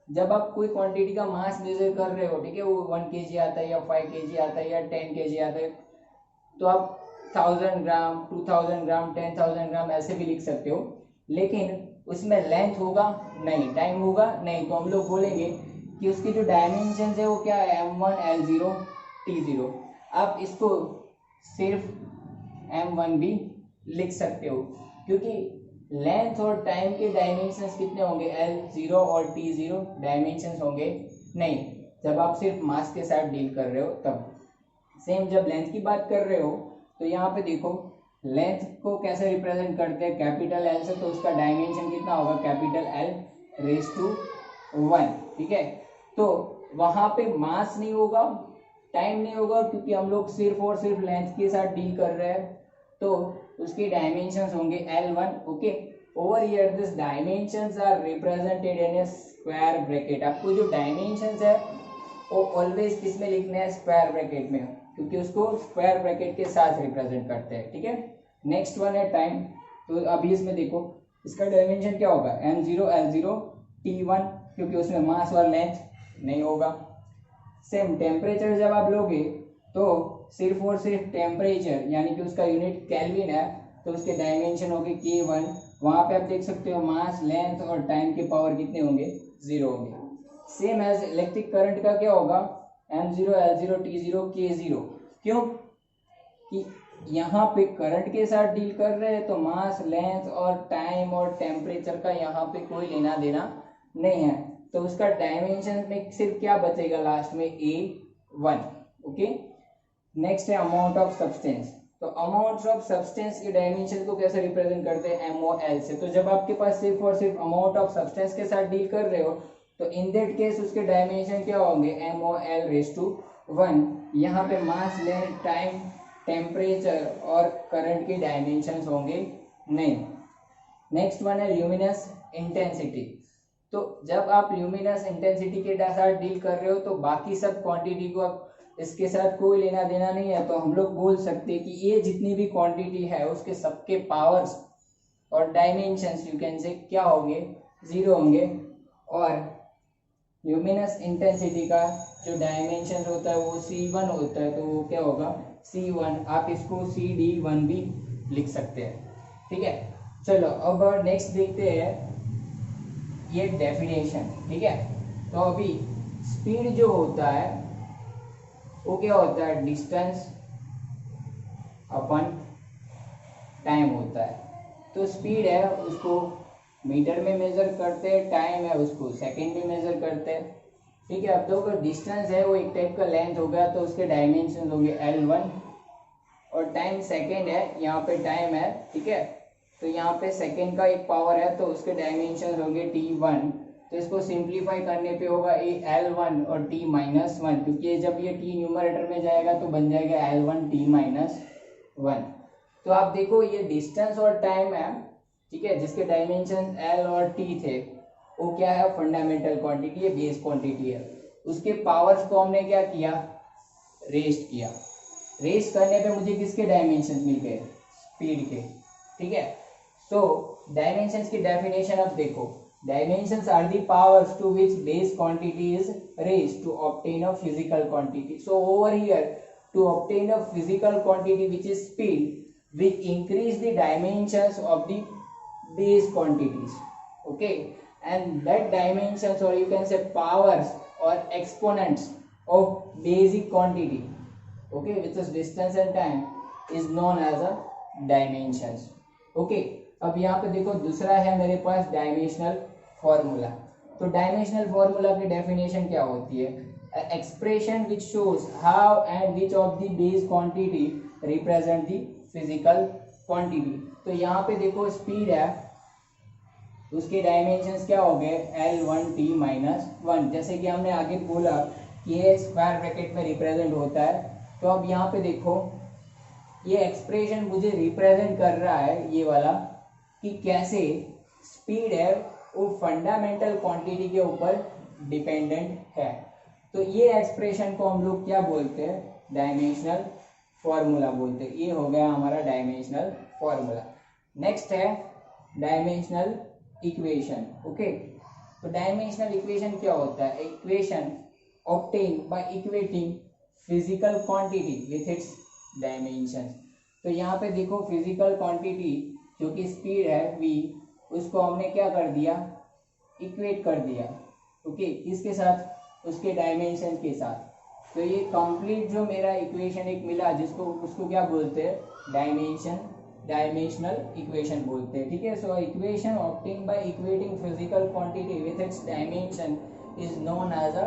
जब आप कोई क्वांटिटी का मास मेजर कर रहे हो, ठीक है, वो 1 kg आता है या 5 kg आता है या 10 kg आता है, तो आप 1000 ग्राम, 2000 ग्राम, 10,000 ग्राम ऐसे भी लिख सकते हो। लेकिन उसमें लेंथ होगा नहीं, टाइम होगा नहीं, तो हम लोग बोलेंगे कि उसकी जो डायमेंशन है वो क्या है, M1 L0 T0। आप इसको सिर्फ M1 भी लिख सकते हो, क्योंकि लेंथ और टाइम के डायमेंशंस कितने होंगे, L0 और T0 डायमेंशंस होंगे नहीं, जब आप सिर्फ मास के साथ डील कर रहे हो तब। सेम जब लेंथ की बात कर रहे हो तो यहाँ पे देखो लेंथ को कैसे रिप्रेजेंट करते हैं, कैपिटल L से, तो उसका डायमेंशन कितना होगा, कैपिटल L⁻⁴ ठीक है। तो वहां पे मास नहीं होगा, टाइम नहीं होगा, क्योंकि हम लोग सिर्फ और सिर्फ लेंथ के साथ डील कर रहे हैं, तो उसके डायमेंशंस होंगे L1। Okay, over here this dimensions are represented in a square bracket. आपको जो डायमेंशंस है वो ऑलवेज किस में लिखना है, स्क्वायर ब्रैकेट में, क्योंकि उसको स्क्वायर ब्रैकेट के साथ रिप्रेजेंट करते हैं, ठीक है। नेक्स्ट वन है टाइम। तो अभी इसमें देखो इसका डायमेंशन क्या होगा, m0 L0 T1, क्योंकि उसमें मास और लेंथ नहीं होगा। सेम टेम्परेचर जब आप लोगे तो सिर्फ और सिर्फ टेम्परेचर यानी कि उसका यूनिट केल्विन है, तो उसके डायमेंशन होंगे K1। वहां पे आप देख सकते हो मास, लेंथ और टाइम के पावर कितने होंगे, 0 होंगे। सेम एज इलेक्ट्रिक करंट का क्या होगा, m0 L0 T0 K0, क्यों कि यहाँ पे करंट के साथ डील कर रहे हैं, तो मास, लेंथ और टाइम और टेम्परेचर का यहाँ पे कोई लेना देना नहीं है, तो उसका डायमेंशन में सिर्फ क्या बचेगा लास्ट में, A1। ओके, नेक्स्ट है अमाउंट ऑफ सब्सटेंस। तो अमाउंट ऑफ सब्सटेंस के डायमेंशन को कैसे रिप्रेजेंट करते हैं, MOL से। तो जब आपके पास सिर्फ और सिर्फ अमाउंट ऑफ सब्सटेंस के साथ डील कर रहे हो तो इन दैट केस उसके डायमेंशन क्या होंगे, MOL⁻⁴। यहाँ पे मास, लेंथ, टाइम, टेम्परेचर और करंट के डायमेंशंस होंगे नहीं। नेक्स्ट वन है ल्यूमिनस इंटेंसिटी। तो जब आप ल्यूमिनस इंटेंसिटी के साथ डील कर रहे हो तो बाकी सब क्वांटिटी को इसके साथ कोई लेना देना नहीं है, तो हम लोग बोल सकते हैं कि ये जितनी भी क्वांटिटी है उसके सबके पावर्स और डायमेंशंस यू कैन से क्या होंगे, 0 होंगे। और ल्यूमिनस इंटेंसिटी का जो डायमेंशन होता है वो C1 होता है, तो वो क्या होगा, C1। आप इसको CD1 भी लिख सकते हैं, ठीक है। चलो अब नेक्स्ट देखते हैं ये डेफिनेशन, ठीक है। तो अभी स्पीड जो होता है वो क्या होता है, डिस्टेंस अपन टाइम होता है। तो स्पीड है उसको मीटर में मेजर करते हैं, टाइम है उसको सेकंड में मेजर करते हैं, ठीक है। अब देखो डिस्टेंस है वो एक टाइप का लेंथ हो गया, तो उसके डायमेंशन होंगे L1। और टाइम सेकंड है, यहाँ पे टाइम है, ठीक है, तो यहाँ पे सेकंड का एक पावर है, तो उसके डायमेंशन होंगे T1। तो इसको सिंप्लीफाई करने पे होगा L1 और T-1, क्योंकि जब ये T न्यूमरेटर में जाएगा तो बन जाएगा L1 T-1। तो आप देखो ये डिस्टेंस और टाइम है, ठीक है, जिसके डायमेंशन L और T थे, वो क्या है, फंडामेंटल क्वांटिटी है, बेस क्वांटिटी है। उसके पावर्स को हमने क्या किया, रेस्ट किया। रेस्ट करने पे मुझे किसके डायमेंशन मिल गए, स्पीड के, ठीक है। सो डायमेंशंस की डेफिनेशन अब देखो, dimensions are the powers to which base quantity is raised to obtain a physical quantity. So over here to obtain a physical quantity which is speed, we increase the dimensions of the base quantities, okay, and that dimensions, or you can say powers or exponents of basic quantity, okay, which is distance and time, is known as a dimensions, okay। अब यहाँ पे देखो दूसरा है मेरे पास dimensional formula. तो dimensional formula की definition क्या होती है, expression which shows how and which of the base quantity represent the physical quantity. तो यहाँ पे देखो स्पीड है, उसके डायमेंशंस क्या हो गए, L1 T-1, जैसे कि हमने आगे बोला कि ये स्क्वायर ब्रैकेट में रिप्रेजेंट होता है। तो अब यहाँ पे देखो ये एक्सप्रेशन मुझे रिप्रेजेंट कर रहा है ये वाला, कि कैसे स्पीड है वो फंडामेंटल क्वांटिटी के ऊपर डिपेंडेंट है। तो ये एक्सप्रेशन को हम लोग क्या बोलते हैं, डायमेंशनल फॉर्मूला बोलते हैं। ये हो गया हमारा डायमेंशनल फॉर्मूला। नेक्स्ट है डायमेंशनल इक्वेशन, ओके। तो डायमेंशनल इक्वेशन क्या होता है, equation obtain by equating physical quantity with it's dimensions. तो यहाँ पे देखो फिजिकल क्वांटिटी जो कि स्पीड है v, उसको हमने क्या कर दिया, इक्वेट कर दिया, ओके, किसके साथ, उसके डायमेंशन के साथ। तो ये कंप्लीट जो मेरा इक्वेशन एक मिला जिसको उसको क्या बोलते हैं, डायमेंशन डायमेंशनल इक्वेशन बोलते हैं, ठीक है। So equation obtain by equating physical quantity with its dimension is known as a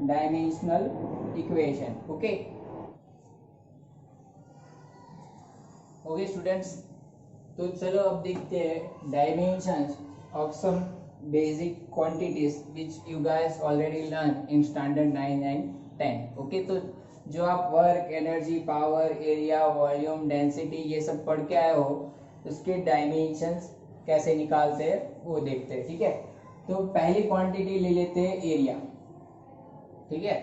dimensional equation. Okay okay students, तो चलो अब देखते हैं dimensions of some basic quantities which you guys already learn in standard 9 and 10। Okay, तो जो आप work, energy, power, area, volume, density ये सब पढ़ के आए हो, उसके डायमेंशंस कैसे निकालते हैं वो देखते हैं, ठीक है। तो पहली क्वांटिटी ले लेते हैं एरिया, ठीक है।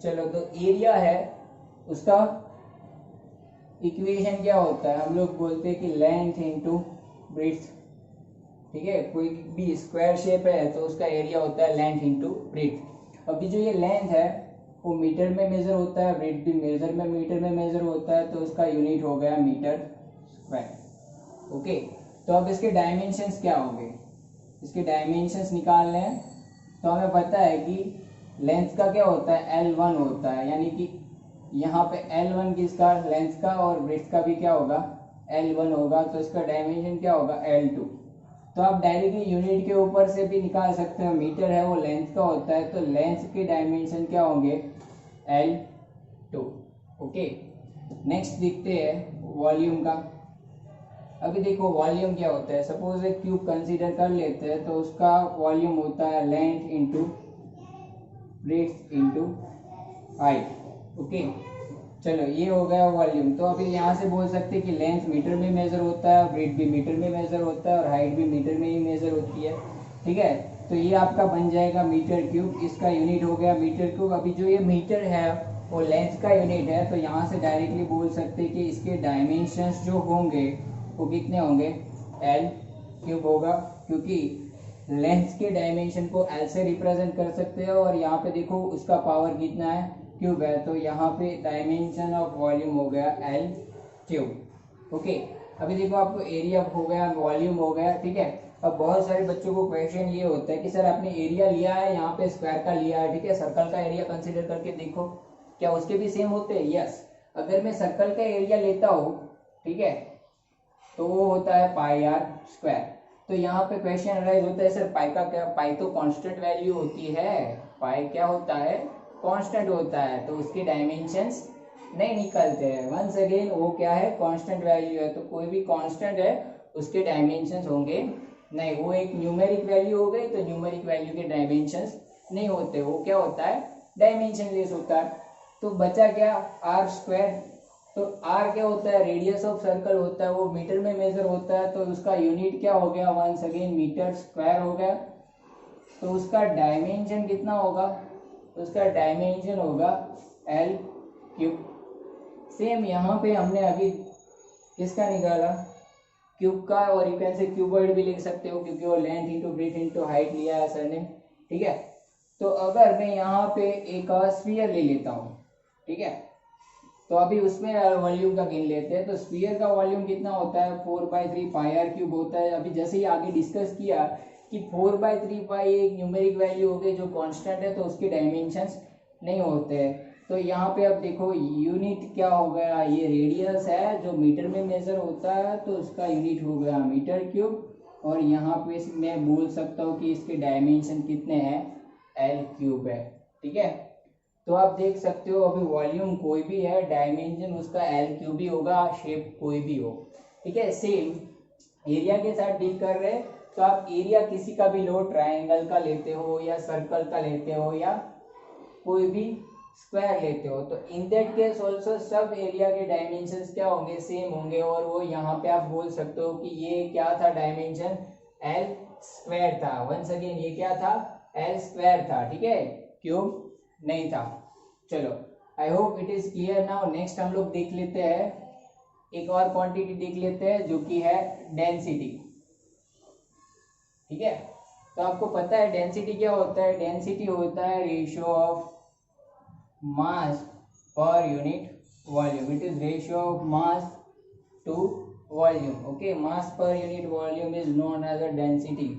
चलो, तो एरिया है, उसका इक्वेशन क्या होता है, हम लोग बोलते हैं कि लेंथ इनटू ब्रेड्थ, ठीक है। कोई भी स्क्वायर शेप है तो उसका एरिया होता है लेंथ इनटू ब्रेड्थ। अभी जो ये लेंथ है वो मीटर में मेजर होता है, ब्रेड्थ भी मीटर में मेजर होता है, तो उसका यूनिट हो गया मीटर स्क्वायर। ओके, तो अब इसके डायमेंशंस क्या होंगे, इसके डायमेंशंस निकालने हैं। तो हमें पता है कि लेंथ का क्या होता है, L1 होता है, यानी कि यहाँ पे L1 किसका, लेंथ का, और ब्रेड्थ का भी क्या होगा, L1 होगा, तो इसका डायमेंशन क्या होगा, L2। तो आप डायरेक्टली यूनिट के ऊपर से भी निकाल सकते हो, मीटर है वो लेंथ का होता है, तो लेंथ के डायमेंशन क्या होंगे, L2। ओके, नेक्स्ट देखते हैं वॉल्यूम का। अभी देखो वॉल्यूम क्या होता है, सपोज एक क्यूब कंसीडर कर लेते हैं, तो उसका वॉल्यूम होता है length into breadth into height. Okay, चलो ये हो गया वॉल्यूम। तो अभी यहाँ से बोल सकते हैं कि लेंथ मीटर में मेजर होता है, ब्रेड्थ भी मीटर में मेजर होता है, और हाइट भी मीटर में ही मेजर होती है, ठीक है। तो ये आपका बन जाएगा मीटर क्यूब, इसका यूनिट हो गया मीटर क्यूब। अभी जो ये मीटर है वो लेंथ का यूनिट है, तो यहाँ से डायरेक्टली बोल सकते हैं कि इसके डायमेंशंस जो होंगे वो कितने होंगे, L क्यूब होगा, क्योंकि लेंथ के डायमेंशन को L से रिप्रेजेंट कर सकते हो, और यहाँ पे देखो उसका पावर कितना है, क्यूब है, तो यहाँ पे डायमेंशन ऑफ वॉल्यूम हो गया L क्यूब। ओके, अभी देखो आपको एरिया हो गया, वॉल्यूम हो गया, ठीक है। अब बहुत सारे बच्चों को क्वेश्चन ये होता है कि सर आपने एरिया लिया है, यहाँ पे स्क्वायर का लिया है, ठीक है, सर्कल का एरिया कंसीडर करके देखो क्या उसके भी सेम होते हैं। यस, अगर मैं सर्कल का एरिया लेता हूँ, ठीक है, तो वो होता है पाई आर स्क्वायर। तो यहाँ पे क्वेश्चन अराइज होता है, सर पाई का क्या, पाई तो कांस्टेंट वैल्यू होती है, पाई क्या होता है, कांस्टेंट होता है, तो उसके डायमेंशंस नहीं निकलते हैं। वंस अगेन वो क्या है, कांस्टेंट वैल्यू है, तो कोई भी कांस्टेंट है उसके डायमेंशंस होंगे नहीं, वो एक न्यूमेरिक वैल्यू हो गई, तो न्यूमेरिक वैल्यू के डायमेंशंस नहीं होते, वो क्या होता है, डायमेंशन लेस होता है। तो बचा क्या, आर स्क्वायर। तो आर क्या होता है, रेडियस ऑफ सर्कल होता है, वो मीटर में मेजर होता है, तो उसका यूनिट क्या हो गया, वंस अगेन मीटर स्क्वायर हो गया। तो उसका डायमेंशन कितना होगा, उसका डायमेंशन होगा L क्यूब। सेम यहाँ पे हमने अभी किसका निकाला, क्यूब का, और यू कैन से क्यूबॉइड भी लिख सकते हो, क्योंकि वो length into breadth into height लिया है सर ने, ठीक है। तो अगर मैं यहाँ पे एक स्फीयर ले लेता हूँ, ठीक है, तो अभी उसमें वॉल्यूम का गिन लेते हैं। तो स्फीयर का वॉल्यूम कितना होता है, 4/3 पाई आर क्यूब होता है। अभी जैसे ही आगे डिस्कस किया कि 4/3 पाई एक न्यूमेरिक वैल्यू हो गई जो कांस्टेंट है, तो उसके डायमेंशंस नहीं होते हैं। तो यहाँ पे अब देखो यूनिट क्या हो गया, ये रेडियस है जो मीटर में मेजर होता है, तो उसका यूनिट हो गया मीटर क्यूब, और यहाँ पे मैं बोल सकता हूँ कि इसके डायमेंशन कितने हैं, L क्यूब है, ठीक है। तो आप देख सकते हो अभी वॉल्यूम कोई भी है, डायमेंशन उसका L क्यूब ही होगा, शेप कोई भी हो, ठीक है। सेम एरिया के साथ डील कर रहे हैं, तो आप एरिया किसी का भी लो, ट्रायंगल का लेते हो या सर्कल का लेते हो या कोई भी स्क्वायर लेते हो, तो इन दैट केस ऑल्सो सब एरिया के डायमेंशंस क्या होंगे, सेम होंगे। और वो यहाँ पे आप बोल सकते हो कि ये क्या था, डायमेंशन L स्क्वायर था। वंस अगेन ये क्या था, L स्क्वायर था, ठीक है, क्यूब नहीं था। चलो, I hope it is clear now. Next हम लोग देख लेते हैं, एक और क्वांटिटी देख लेते हैं जो कि है डेंसिटी, ठीक है। तो आपको पता है डेंसिटी क्या होता है, डेंसिटी होता है ratio of mass per unit volume. It is ratio of mass to volume. Okay, mass per unit volume is known as a density.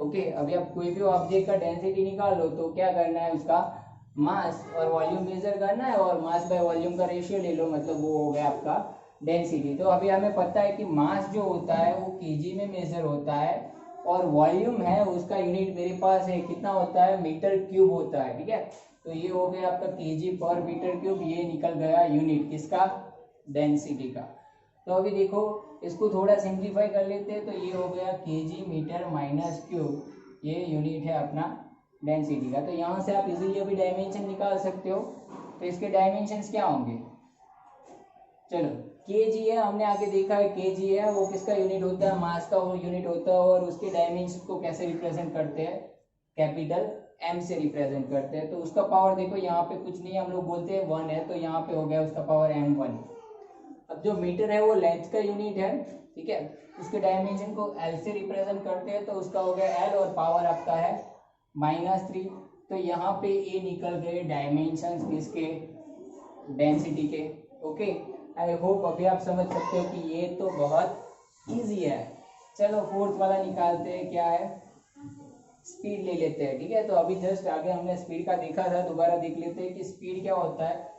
Okay, अभी आप कोई भी ऑब्जेक्ट का डेंसिटी निकालो तो क्या करना है, उसका मास और वॉल्यूम मेजर करना है, और मास बाय वॉल्यूम का रेशियो ले लो, मतलब वो हो गया आपका डेंसिटी। तो अभी हमें पता है कि मास जो होता है वो केजी में मेजर होता है और वॉल्यूम है उसका यूनिट मेरे पास है कितना होता है, मीटर क्यूब होता है। ठीक है, तो ये हो गया आपका केजी पर मीटर क्यूब, ये निकल गया यूनिट किसका, डेंसिटी का। तो अभी देखो इसको थोड़ा सिंप्लीफाई कर लेते हैं, तो ये हो गया केजी मीटर माइनस क्यूब, ये यूनिट है अपना डेंसिटी का। तो यहाँ से आप इजीली अभी डायमेंशन निकाल सकते हो। तो इसके डायमेंशंस क्या होंगे, चलो केजी है, हमने आगे देखा है केजी है वो किसका यूनिट होता है, मास का वो यूनिट होता है। और उसके डायमेंशन को कैसे रिप्रेजेंट करते हैं, कैपिटल एम से रिप्रेजेंट करते हैं। तो उसका पावर देखो यहाँ पे कुछ नहीं है, हम लोग बोलते हैं 1 है, तो यहाँ पे हो गया उसका पावर m1। अब जो मीटर है वो लेंथ का यूनिट है, ठीक है, उसके डायमेंशन को एल से रिप्रेजेंट करते हैं, तो उसका हो गया एल और पावर आपका है -3। तो यहाँ पे ये निकल गए डायमेंशन किसके, डेंसिटी के। ओके, आई होप अभी आप समझ सकते हो कि ये तो बहुत इजी है। चलो फोर्थ वाला निकालते हैं, क्या है, स्पीड ले लेते हैं। ठीक है, तो अभी जस्ट आगे हमने स्पीड का देखा था, दोबारा देख लेते हैं कि स्पीड क्या होता है।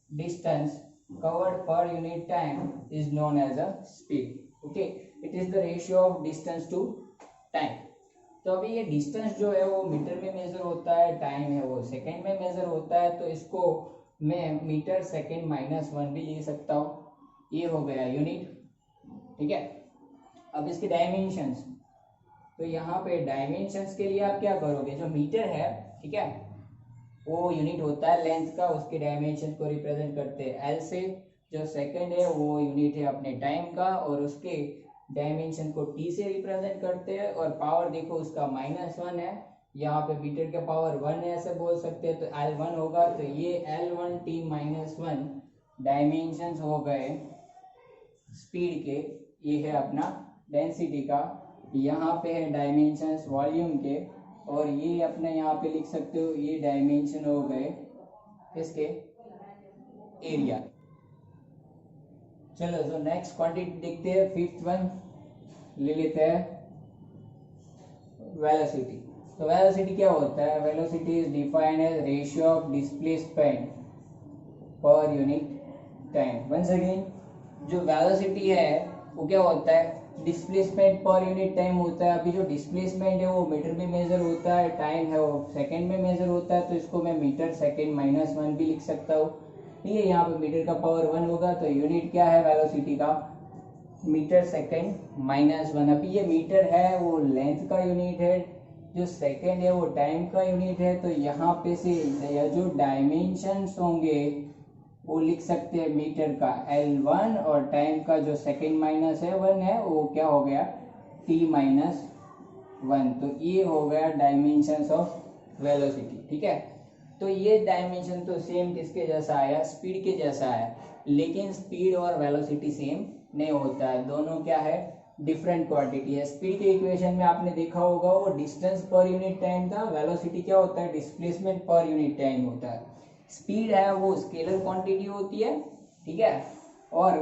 Distance covered per unit time is known as a speed. Okay, it is the ratio of distance to time. तो अभी ये डिस्टेंस जो है वो मीटर में मेजर होता है, टाइम है वो सेकेंड में मेजर होता है। तो इसको मैं मीटर सेकेंड -1 भी ले सकता हूँ, ये हो गया यूनिट। ठीक है, अब इसके डायमेंशंस, तो यहाँ पे डायमेंशंस के लिए आप क्या करोगे, जो मीटर है, ठीक है, वो यूनिट होता है लेंथ का, उसके डायमेंशन को रिप्रेजेंट करते हैं एल से। जो सेकंड है वो यूनिट है अपने टाइम का, और उसके डायमेंशन को टी से रिप्रेजेंट करते हैं। और पावर देखो उसका -1 है, यहाँ पे मीटर के पावर 1 है ऐसे बोल सकते हैं, तो L1 होगा। तो ये L1 T -1 डायमेंशंस हो गए स्पीड के, ये है अपना डेंसिटी का। यहाँ पे है डायमेंशंस वॉल्यूम के, और ये अपने यहाँ पे लिख सकते हो ये डायमेंशन हो गए किसके, एरिया। चलो तो नेक्स्ट क्वांटिटी देखते हैं, फिफ्थ वन ले लेते हैं, वेलोसिटी। तो वेलोसिटी क्या होता है, velocity is defined as ratio of displacement per unit time. Once again, जो वेलोसिटी है वो क्या होता है, डिस्प्लेसमेंट पर यूनिट टाइम होता है। अभी जो डिस्प्लेसमेंट है वो मीटर में मेजर होता है, टाइम है वो सेकंड में मेजर होता है। तो इसको मैं मीटर सेकंड -1 भी लिख सकता हूँ। ठीक है, यहाँ पे मीटर का पावर 1 होगा, तो यूनिट क्या है वेलोसिटी का, मीटर सेकंड -1। अभी ये मीटर है वो लेंथ का यूनिट है, जो सेकंड है वो टाइम का यूनिट है। तो यहाँ पे से जो डायमेंशंस होंगे वो लिख सकते हैं मीटर का L1, और टाइम का जो सेकंड -1 है वो क्या हो गया T-1। तो ये हो गया डायमेंशंस ऑफ वेलोसिटी। ठीक है, तो ये डायमेंशन तो सेम किसके जैसा आया, स्पीड के जैसा है, लेकिन स्पीड और वेलोसिटी सेम नहीं होता है, दोनों क्या है, डिफरेंट क्वांटिटी है। स्पीड के इक्वेशन में आपने देखा होगा वो डिस्टेंस पर यूनिट टाइम था, वेलोसिटी क्या होता है, डिस्प्लेसमेंट पर यूनिट टाइम होता है। स्पीड है वो स्केलर क्वांटिटी होती है, ठीक है, और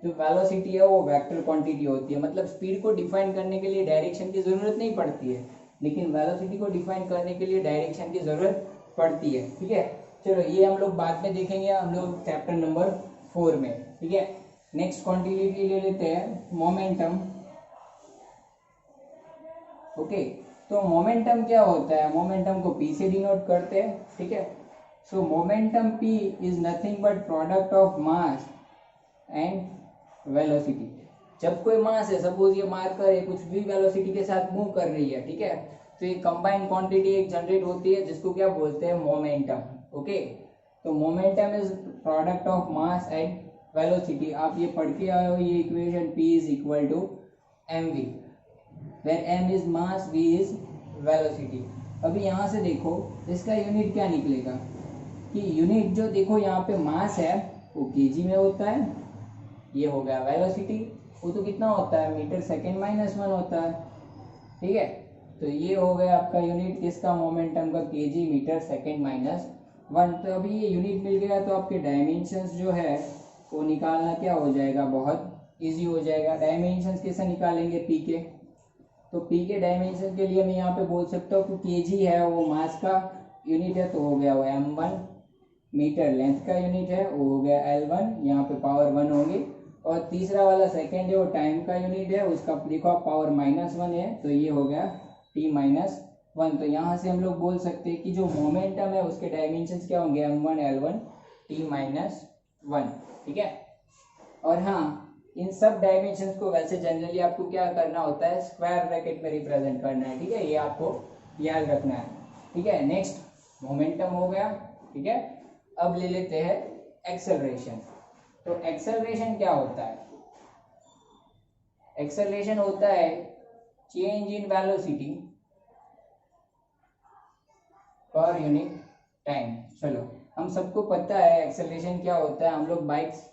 जो वेलोसिटी है वो वेक्टर क्वांटिटी होती है। मतलब स्पीड को डिफाइन करने के लिए डायरेक्शन की जरूरत नहीं पड़ती है, लेकिन वेलोसिटी को डिफाइन करने के लिए डायरेक्शन की जरूरत पड़ती है। ठीक है, चलो ये हम लोग बाद में देखेंगे, हम लोग चैप्टर नंबर 4 में। ठीक है, नेक्स्ट क्वांटिटी ले लेते हैं, मोमेंटम। ओके, तो मोमेंटम क्या होता है, मोमेंटम को P से डिनोट करते हैं। ठीक है, सो momentum P is nothing but product of mass and velocity. जब कोई मास है, सपोज ये मार्कर है, कुछ भी वेलोसिटी के साथ मूव कर रही है, ठीक है, तो ये कंबाइंड क्वांटिटी एक जनरेट होती है जिसको क्या बोलते हैं, मोमेंटम। ओके, तो momentum is product of mass and velocity. आप ये पढ़ के आए हो ये equation, P is equal to mv, where m is mass, v is velocity। अभी यहाँ से देखो इसका यूनिट क्या निकलेगा, कि यूनिट जो देखो यहाँ पे मास है वो केजी में होता है, ये हो गया वेलोसिटी, वो तो कितना होता है, मीटर सेकेंड -1 होता है। ठीक है, तो ये हो गया आपका यूनिट किसका, मोमेंटम का, केजी मीटर सेकेंड -1। तो अभी ये यूनिट मिल गया, तो आपके डायमेंशंस जो है वो निकालना क्या हो जाएगा, बहुत इजी हो जाएगा। डायमेंशंस कैसे निकालेंगे, पी के, तो पी के डायमेंशन के लिए मैं यहाँ पे बोल सकता हूँ कि केजी है वो मास का यूनिट है, तो हो गया वो m1। मीटर लेंथ का यूनिट है, वो हो गया L1, यहाँ पे पावर 1 होंगे, और तीसरा वाला सेकेंड है वो टाइम का यूनिट है, उसका देखो आप पावर -1 है, तो ये हो गया t-1। तो यहाँ से हम लोग बोल सकते हैं कि जो मोमेंटम है उसके डायमेंशंस क्या होंगे, m1 l1 t-1, ठीक है। और हाँ, इन सब डायमेंशंस को वैसे जनरली आपको क्या करना होता है, स्क्वायर ब्रैकेट में रिप्रेजेंट करना है, ठीक है, ये आपको याद रखना है, ठीक है। नेक्स्ट मोमेंटम हो गया, ठीक है। अब ले लेते हैं एक्सेलरेशन। तो एक्सेलरेशन क्या होता है, एक्सेलरेशन होता है चेंज इन वेलोसिटी पर यूनिट टाइम। चलो हम सबको पता है एक्सेलरेशन क्या होता है, हम लोग बाइक्स,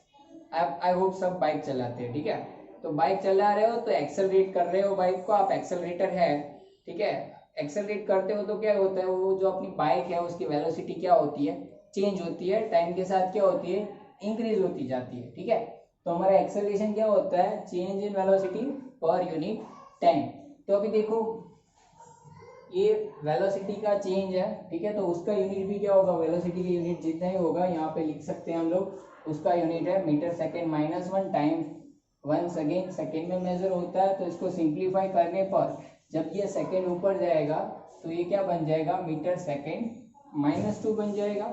आई होप सब बाइक चलाते हैं, ठीक है। तो बाइक चला रहे हो तो एक्सेलरेट कर रहे हो बाइक को, आप एक्सेलरेटर है, ठीक है। एक्सेलरेट करते हो तो क्या होता है, वो जो अपनी बाइक है उसकी वेलोसिटी क्या होती है, चेंज होती है, टाइम के साथ क्या होती है, इंक्रीज होती जाती है, ठीक है। तो हमारा एक्सेलरेशन क्या होता है, चेंज इन वेलोसिटी पर यूनिट टाइम। तो अभी देखो ये वेलोसिटी का चेंज है, ठीक है, तो उसका यूनिट भी क्या होगा, वेलोसिटी की यूनिट जितना ही होगा यहाँ पे लिख सकते हैं हम लोग, उसका यूनिट है metre second -1 time 1 second, second में मेजर होता है। तो इसको सिंप्लीफाई करने पर जब ये सेकेंड ऊपर जाएगा तो ये क्या बन जाएगा, मीटर सेकेंड -2 बन जाएगा,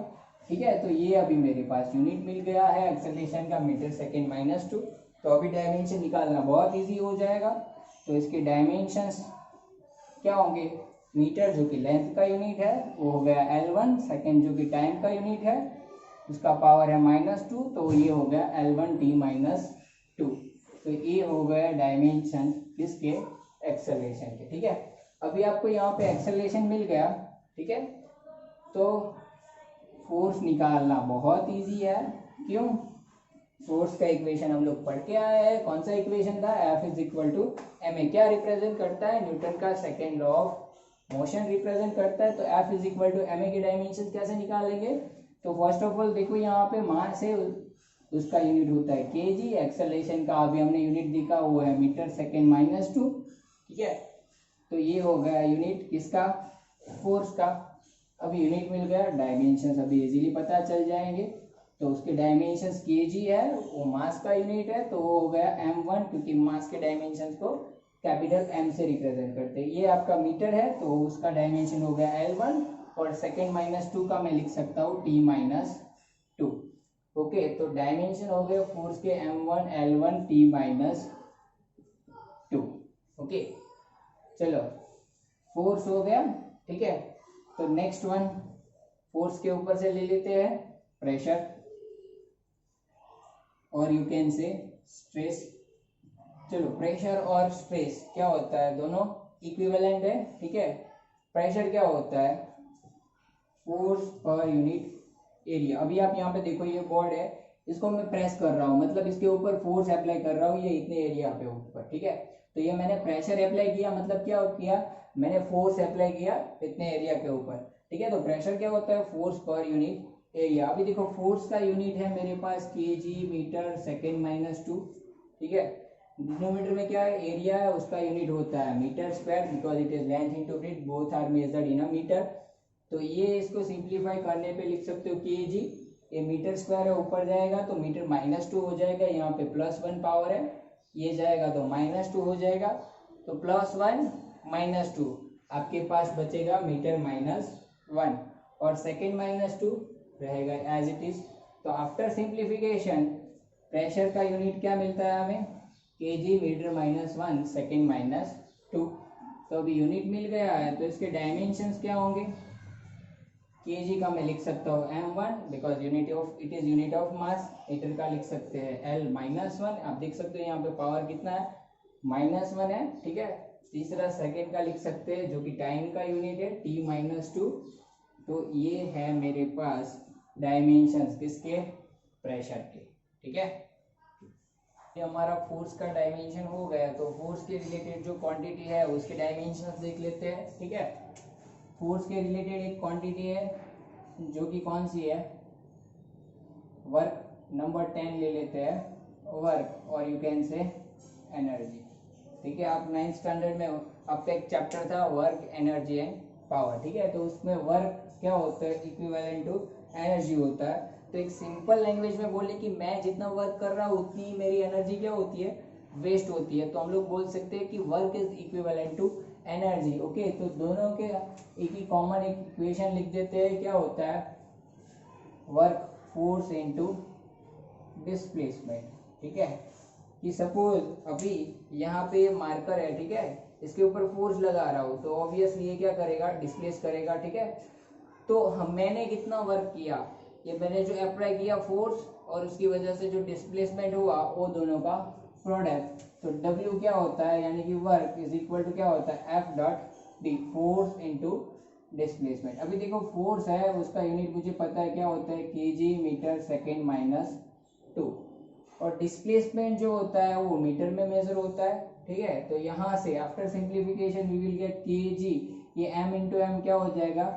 ठीक है। तो ये अभी मेरे पास यूनिट मिल गया है एक्सेलरेशन का, मीटर सेकेंड -2। तो अभी डायमेंशन निकालना बहुत ईजी हो जाएगा। तो इसके डायमेंशंस क्या होंगे, मीटर जो कि लेंथ का यूनिट है वो हो गया L1, सेकेंड जो कि टाइम का यूनिट है उसका पावर है -2, तो ये हो गया L1 t-2। तो ये हो गया डायमेंशन किसके, एक्सेलरेशन के, ठीक है। अभी आपको यहाँ पे एक्सेलरेशन मिल गया, ठीक है। तो फोर्स निकालना बहुत इजी है, क्यों, फोर्स का इक्वेशन हम लोग पढ़ के आए हैं, कौन सा इक्वेशन था, F = ma, क्या रिप्रेजेंट करता है, न्यूटन का second law of motion represent करता है। तो F = ma के डायमेंशन कैसे निकालेंगे, तो फर्स्ट ऑफ ऑल देखो यहाँ पे मास है, उसका यूनिट होता है kg, एक्सेलरेशन का अभी हमने यूनिट देखा वो है मीटर सेकेंड -2, ठीक है। तो ये हो गया यूनिट किसका, फोर्स का। अभी यूनिट मिल गया, डायमेंशंस अभी इजीली पता चल जाएंगे। तो उसके डायमेंशंस kg है, वो मास का यूनिट है, तो वो हो गया m1, क्योंकि मास के डायमेंशंस को कैपिटल M से रिप्रेजेंट करते हैं। ये आपका मीटर है तो उसका डायमेंशन हो गया L1, और सेकेंड -2 का मैं लिख सकता हूँ t-2। ओके, तो डायमेंशन हो गए फोर्स के m1 L1 t-2। ओके, चलो फोर्स हो गया, ठीक है। तो नेक्स्ट वन, फोर्स के ऊपर से ले लेते हैं प्रेशर, और यू कैन से स्ट्रेस। चलो प्रेशर और स्ट्रेस क्या होता है, दोनों इक्विवेलेंट है, ठीक है। प्रेशर क्या होता है, फोर्स पर यूनिट एरिया। अभी आप यहाँ पे देखो ये बोर्ड है, इसको मैं प्रेस कर रहा हूँ, मतलब इसके ऊपर फोर्स अप्लाई कर रहा हूँ, ये इतने एरिया पे ऊपर, ठीक है। तो ये मैंने प्रेशर अप्लाई किया, मतलब क्या किया, मैंने फोर्स अप्लाई किया इतने एरिया के ऊपर, ठीक है। तो प्रेशर क्या होता है, फोर्स पर यूनिट एरिया। अभी देखो फोर्स का यूनिट है मेरे पास kg मीटर सेकेंड -2, ठीक है। डिनोमीटर में क्या है, एरिया है, उसका यूनिट होता है metre square, because it is length into breadth, both are measured in a metre. तो ये इसको सिंप्लीफाई करने पे लिख सकते हो kg, ये मीटर स्क्वायर है, ऊपर जाएगा तो मीटर -2 हो जाएगा, यहाँ पे +1 पावर है, ये जाएगा तो -2 हो जाएगा, तो +1 -2 आपके पास बचेगा मीटर -1, और सेकेंड -2 रहेगा एज इट इज। तो आफ्टर सिंप्लीफिकेशन प्रेशर का यूनिट क्या मिलता है हमें, kg मीटर -1 सेकेंड -2। तो अभी यूनिट मिल गया है, तो इसके डायमेंशंस क्या होंगे, kg का मैं लिख सकता हूँ m1, because unit of it is unit of mass. Metre का लिख सकते हैं L-1, आप देख सकते हो यहाँ पे पावर कितना है, -1 है, ठीक है। तीसरा सेकेंड का लिख सकते हैं जो कि टाइम का यूनिट है t-2। तो ये है मेरे पास डायमेंशंस किसके, प्रेशर के, ठीक है। ये हमारा फोर्स का डायमेंशन हो गया, तो फोर्स के रिलेटेड जो क्वांटिटी है उसके डायमेंशंस देख लेते हैं, ठीक है। फोर्स के रिलेटेड एक क्वांटिटी है जो कि कौन सी है, वर्क, नंबर 10 ले लेते हैं, वर्क, और यू कैन से एनर्जी, ठीक है। आप 9th स्टैंडर्ड में आपका एक चैप्टर था वर्क, एनर्जी एंड पावर, ठीक है। तो उसमें वर्क क्या होता है, इक्विवेलेंट टू एनर्जी होता है। तो एक सिंपल लैंग्वेज में बोले कि मैं जितना वर्क कर रहा हूँ उतनी ही मेरी एनर्जी क्या होती है, वेस्ट होती है। तो हम लोग बोल सकते हैं कि work is equivalent to energy. Okay, तो दोनों के एक ही कॉमन एक इक्वेशन लिख देते हैं, क्या होता है, वर्क फोर्स इनटू डिस्प्लेसमेंट। ठीक है, कि सपोज अभी यहाँ पे मार्कर है, ठीक है, इसके ऊपर फोर्स लगा रहा हूँ तो ऑब्वियसली ये क्या करेगा, डिस्प्लेस करेगा। ठीक है, तो मैंने कितना वर्क किया, ये मैंने जो अप्लाई किया फोर्स और उसकी वजह से जो डिस्प्लेसमेंट हुआ वो दोनों का प्रोडक्ट। तो W क्या होता है, यानी कि वर्क इज इक्वल टू क्या होता है, F dot D, force into displacement. अभी देखो फोर्स है उसका यूनिट मुझे पता है क्या होता है, केजी मीटर सेकेंड माइनस 2, और डिस्प्लेसमेंट जो होता है वो मीटर में मेजर होता है। ठीक है, तो यहाँ से after simplification we will get kg, ये m इंटू एम क्या हो जाएगा,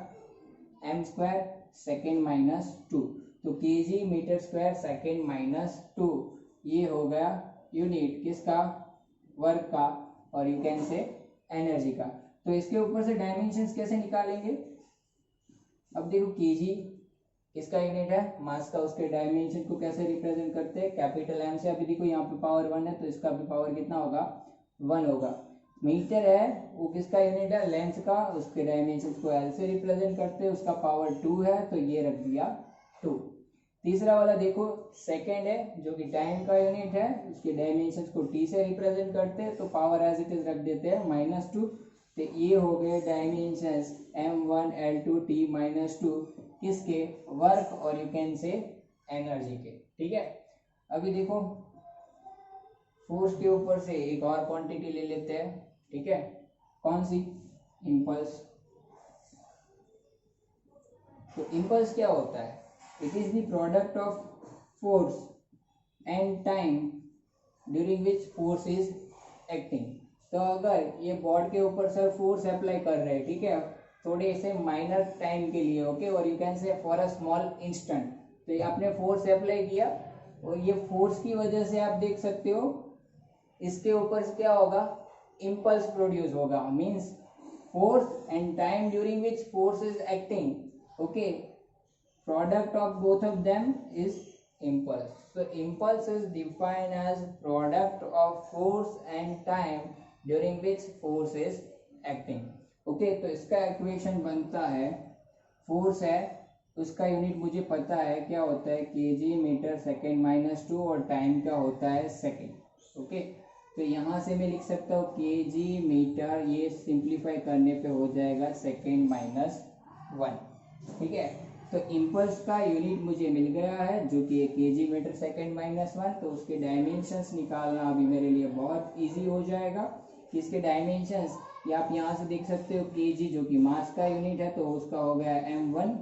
m स्क्वायर सेकेंड माइनस 2, तो kg metre square second minus 2, ये हो गया यूनिट किसका, वर्क का, और यू कैन से एनर्जी का। तो इसके ऊपर से डायमेंशंस कैसे निकालेंगे, अब देखो केजी इसका यूनिट है मास का, उसके डायमेंशन को कैसे रिप्रेजेंट करते हैं, कैपिटल एम से। अभी देखो यहाँ पे पावर 1 है तो इसका भी पावर कितना होगा, 1 होगा। मीटर है वो किसका यूनिट है, लेंथ का, उसके डायमेंशन को एल से रिप्रेजेंट करते हैं, उसका पावर 2 है तो ये रख दिया 2। तीसरा वाला देखो सेकेंड है जो कि टाइम का यूनिट है, उसके डायमेंशन को टी से रिप्रेजेंट करते हैं तो पावर एज इट इज रख देते हैं -2। तो ये हो गए डायमेंशंस m1 l2 t -2 किसके, वर्क और यू कैन से एनर्जी के। ठीक है, अभी देखो फोर्स के ऊपर से एक और क्वांटिटी ले लेते हैं। ठीक है, कौन सी, इंपल्स। तो इंपल्स क्या होता है, it is the product of force and time during which force is acting. तो अगर ये बॉड के ऊपर सर फोर्स अप्लाई कर रहे हैं, ठीक है, थोड़े से माइनर टाइम के लिए, ओके, और यू कैन से फॉर अ स्मॉल इंस्टेंट, तो ये आपने फोर्स अप्लाई किया और ये फोर्स की वजह से आप देख सकते हो इसके ऊपर से क्या होगा, इम्पल्स प्रोड्यूस होगा, means force and time during which force is acting, okay, product of both of them is impulse. So impulse is defined as product of force and time during which force is acting. Okay, तो इसका equation बनता है, force है उसका unit मुझे पता है क्या होता है, केजी मीटर सेकेंड -2, और टाइम क्या होता है, सेकेंड। ओके, तो यहाँ से मैं लिख सकता हूँ केजी मीटर, ये सिंप्लीफाई करने पे हो जाएगा सेकेंड -1। ठीक है, तो इम्पल्स का यूनिट मुझे मिल गया है जो कि केजी मीटर सेकेंड -1, तो उसके डायमेंशंस निकालना अभी मेरे लिए बहुत इजी हो जाएगा। कि इसके डायमेंशंस ये आप यहाँ से देख सकते हो, केजी जो कि मास का यूनिट है तो उसका हो गया m1।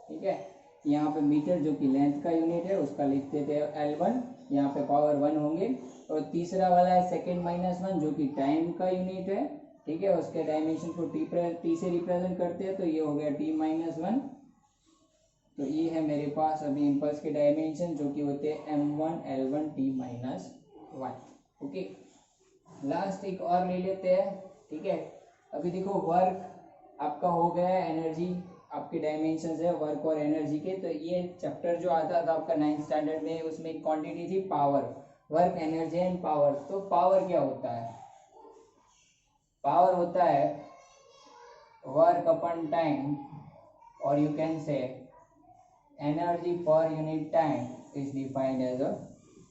ठीक है, यहाँ पे मीटर जो कि लेंथ का यूनिट है उसका लिखते थे l1, यहाँ पे पावर 1 होंगे। और तीसरा वाला है सेकेंड -1 जो कि टाइम का यूनिट है। ठीक है, उसके डायमेंशन को टी से रिप्रेजेंट करते हैं तो ये हो गया t-1। तो ये है मेरे पास अभी इम्पल्स के डायमेंशन जो कि होते हैं m1 l1 t-1। Okay, last एक और ले लेते हैं। ठीक है, अभी देखो वर्क आपका हो गया है, एनर्जी आपके डायमेंशंस है वर्क और एनर्जी के। तो ये चैप्टर जो आता था आपका 9th स्टैंडर्ड में, उसमें एक क्वांटिटी थी power, work energy and power. तो पावर क्या होता है, पावर होता है वर्क अपॉन टाइम, और you can say energy per unit time is defined as a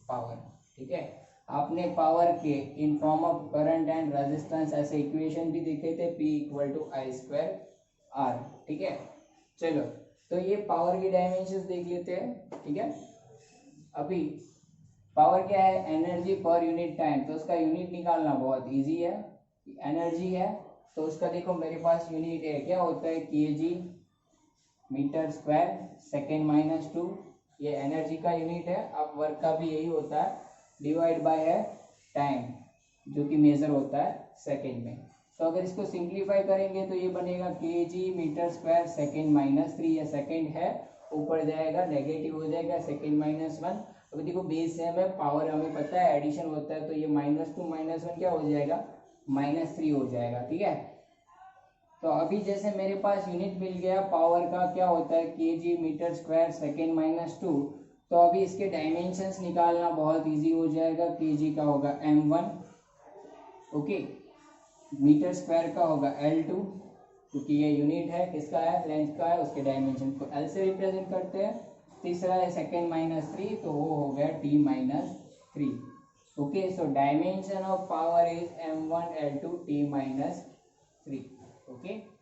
power. ठीक है, आपने पावर के in form of current and resistance ऐसे इक्वेशन भी देखे थे, P = I²R। ठीक है, चलो तो ये पावर की डायमेंशंस देख लेते हैं। ठीक है, अभी पावर क्या है, एनर्जी पर यूनिट टाइम, तो उसका यूनिट निकालना बहुत इजी है। एनर्जी है तो उसका देखो मेरे पास यूनिट है, क्या होता है, केजी मीटर स्क्वायर सेकेंड -2, ये एनर्जी का यूनिट है। अब वर्क का भी यही होता है, डिवाइड बाय है टाइम जो कि मेजर होता है सेकेंड में। तो अगर इसको सिंप्लीफाई करेंगे तो ये बनेगा केजी मीटर स्क्वायर सेकेंड -3, ये सेकेंड है, ऊपर जाएगा नेगेटिव हो जाएगा सेकेंड -1। अभी देखो बेस सेम है, पावर हमें पता है एडिशन होता है, तो ये -2 -1 क्या हो जाएगा, -3 हो जाएगा। ठीक है, तो अभी जैसे मेरे पास यूनिट मिल गया पावर का, क्या होता है kg metre square second minus 2। तो अभी इसके डायमेंशंस निकालना बहुत इजी हो जाएगा। केजी का होगा m1, ओके, मीटर स्क्वायर का होगा L2, क्योंकि ये यूनिट है किसका है, लेंथ का है, उसके डायमेंशन को L से रिप्रेजेंट करते हैं। तीसरा है सेकेंड माइनस 3, तो वो हो गया t minus 3। Okay, so dimension of power is m1 L2 t minus 3। Okay.